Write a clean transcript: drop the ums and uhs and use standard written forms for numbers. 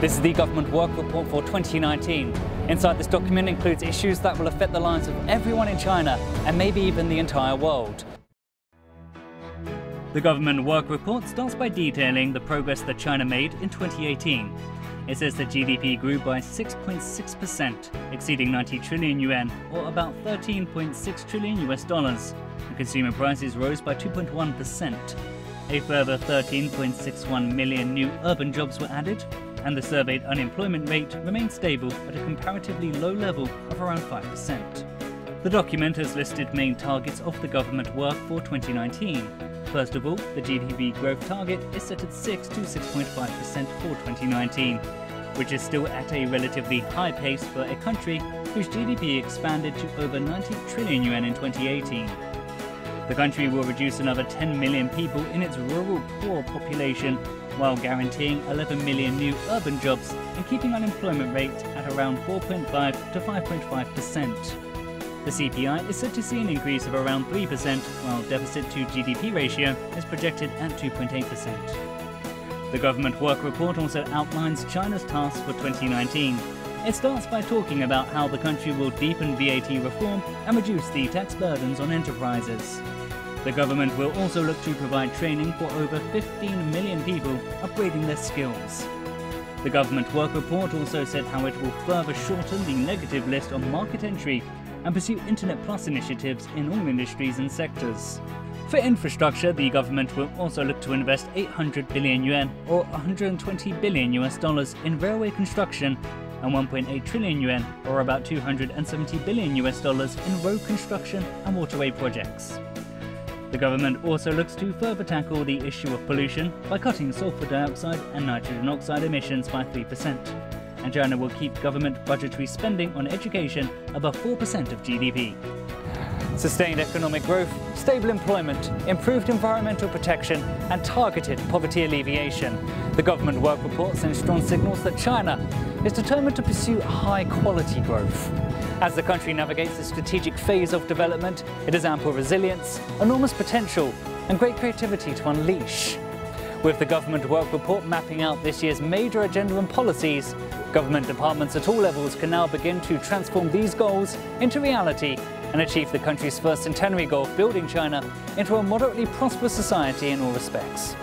This is the government work report for 2019. Inside this document includes issues that will affect the lives of everyone in China and maybe even the entire world. The government work report starts by detailing the progress that China made in 2018. It says that GDP grew by 6.6%, exceeding 90 trillion yuan, or about $13.6 trillion US, and consumer prices rose by 2.1%. A further 13.61 million new urban jobs were added, and the surveyed unemployment rate remained stable at a comparatively low level of around 5%. The document has listed main targets of the government work for 2019. First of all, the GDP growth target is set at 6 to 6.5% for 2019, which is still at a relatively high pace for a country whose GDP expanded to over 90 trillion yuan in 2018. The country will reduce another 10 million people in its rural poor population, while guaranteeing 11 million new urban jobs and keeping unemployment rate at around 4.5 to 5.5%. The CPI is said to see an increase of around 3%, while deficit to GDP ratio is projected at 2.8%. The government work report also outlines China's tasks for 2019. It starts by talking about how the country will deepen VAT reform and reduce the tax burdens on enterprises. The government will also look to provide training for over 15 million people, upgrading their skills. The government work report also said how it will further shorten the negative list on market entry and pursue Internet Plus initiatives in all industries and sectors. For infrastructure, the government will also look to invest 800 billion yuan, or $120 billion in railway construction, and 1.8 trillion yuan, or about $270 billion in road construction and waterway projects. The government also looks to further tackle the issue of pollution by cutting sulfur dioxide and nitrogen oxide emissions by 3%. And China will keep government budgetary spending on education above 4% of GDP. Sustained economic growth, stable employment, improved environmental protection, and targeted poverty alleviation. The government work report sends strong signals that China is determined to pursue high-quality growth. As the country navigates a strategic phase of development, it has ample resilience, enormous potential, and great creativity to unleash. With the government work report mapping out this year's major agenda and policies, government departments at all levels can now begin to transform these goals into reality and achieve the country's first centenary goal of building China into a moderately prosperous society in all respects.